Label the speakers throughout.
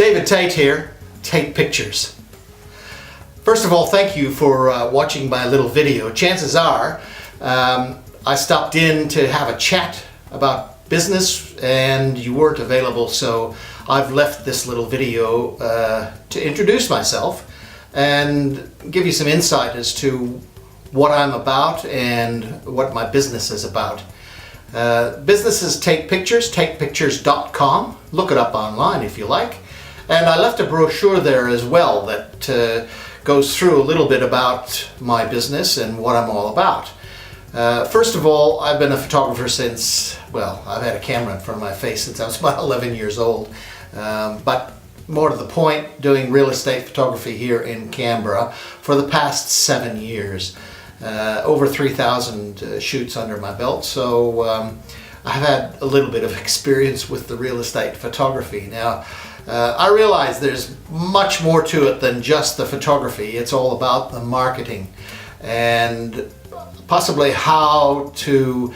Speaker 1: David Tate here, Tate Pictures. First of all, thank you for watching my little video. Chances are I stopped in to have a chat about business and you weren't available, so I've left this little video to introduce myself and give you some insight as to what I'm about and what my business is about. Business is Tate Pictures, tatepictures.com. Look it up online if you like. And I left a brochure there as well that goes through a little bit about my business and what I'm all about. First of all, I've been a photographer since, well, I've had a camera in front of my face since I was about 11 years old. But more to the point, doing real estate photography here in Canberra for the past 7 years. Over 3,000 shoots under my belt, so I've had a little bit of experience with the real estate photography. Now, I realize there's much more to it than just the photography. It's all about the marketing and possibly how to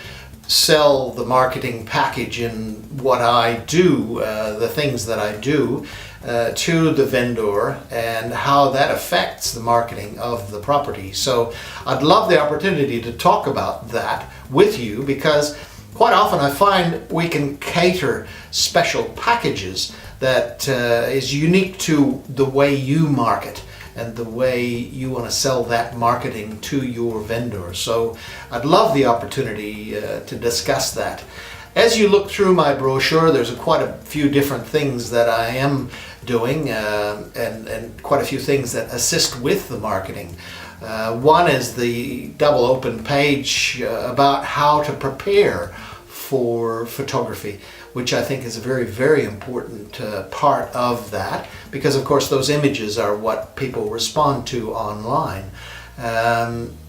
Speaker 1: sell the marketing package in what I do, the things that I do to the vendor, and how that affects the marketing of the property. So I'd love the opportunity to talk about that with you, because quite often I find we can cater special packages that is unique to the way you market and the way you want to sell that marketing to your vendor. So I'd love the opportunity to discuss that. As you look through my brochure, there's quite a few different things that I am doing and quite a few things that assist with the marketing. One is the double open page about how to prepare for photography, which I think is a very, very important part of that, because of course those images are what people respond to online.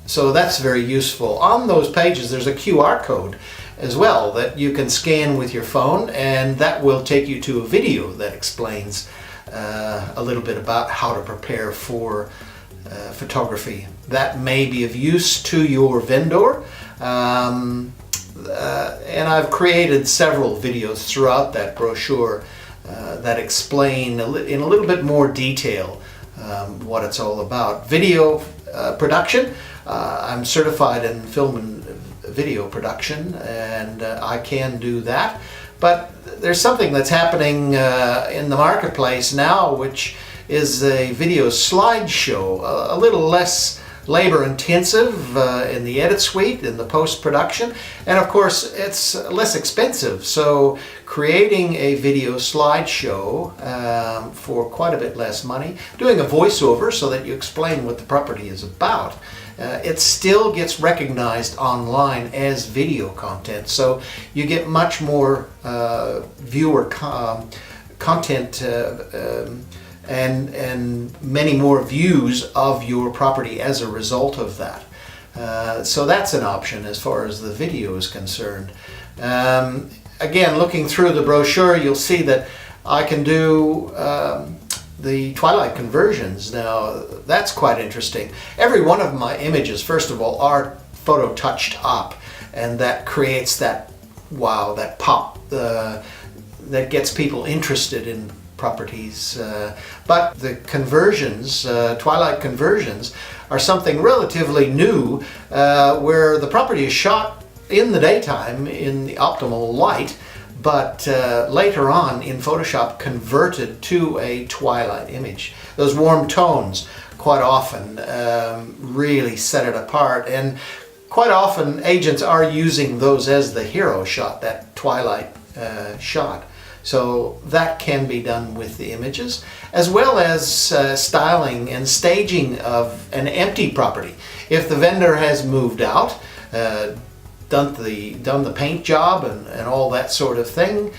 Speaker 1: So that's very useful. On those pages there's a QR code as well that you can scan with your phone, and that will take you to a video that explains a little bit about how to prepare for photography. That may be of use to your vendor. And I've created several videos throughout that brochure that explain in a little bit more detail what it's all about. Video production. I'm certified in film and video production, and I can do that. But there's something that's happening in the marketplace now, which is a video slideshow, a little less labor intensive in the edit suite, in the post-production, and of course it's less expensive. So creating a video slideshow for quite a bit less money, doing a voiceover so that you explain what the property is about, it still gets recognized online as video content, so you get much more viewer content and many more views of your property as a result of that. So that's an option as far as the video is concerned. Again, looking through the brochure, you'll see that I can do the Twilight Conversions. Now, that's quite interesting. Every one of my images, first of all, are photo touched up, and that creates that wow, that pop that gets people interested in properties. But the conversions, Twilight Conversions, are something relatively new, where the property is shot in the daytime in the optimal light, but later on in Photoshop converted to a twilight image. Those warm tones quite often really set it apart, and quite often agents are using those as the hero shot, that twilight shot. So that can be done with the images, as well as styling and staging of an empty property. If the vendor has moved out, done the paint job and all that sort of thing,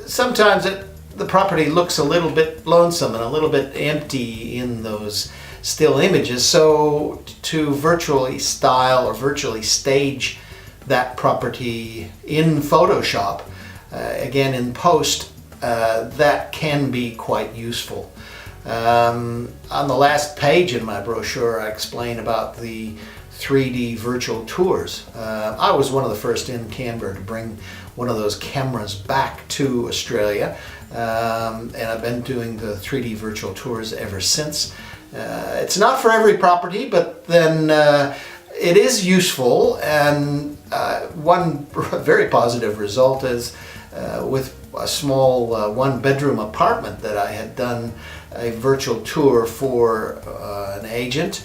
Speaker 1: sometimes the property looks a little bit lonesome and a little bit empty in those still images. So to virtually style or virtually stage that property in Photoshop, again in post, that can be quite useful. On the last page in my brochure I explain about the 3D virtual tours. I was one of the first in Canberra to bring one of those cameras back to Australia, and I've been doing the 3D virtual tours ever since. It's not for every property, but then it is useful, and one very positive result is with a small one-bedroom apartment that I had done a virtual tour for an agent.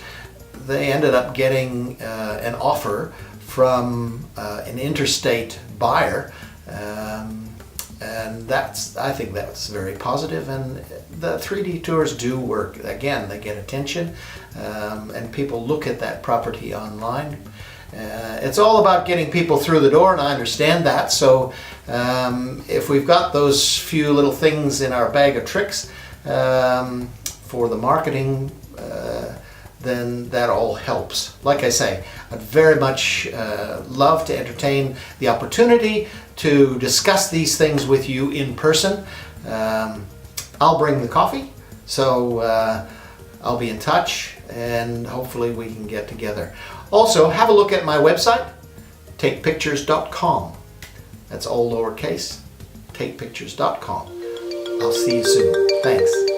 Speaker 1: They ended up getting an offer from an interstate buyer, and I think that's very positive. And the 3D tours do work. Again, they get attention, and people look at that property online. It's all about getting people through the door, and I understand that. So if we've got those few little things in our bag of tricks for the marketing, then that all helps. Like I say, I'd very much love to entertain the opportunity to discuss these things with you in person. I'll bring the coffee, so I'll be in touch, and hopefully we can get together. Also, have a look at my website, tatepictures.com. That's all lowercase, tatepictures.com. I'll see you soon. Thanks.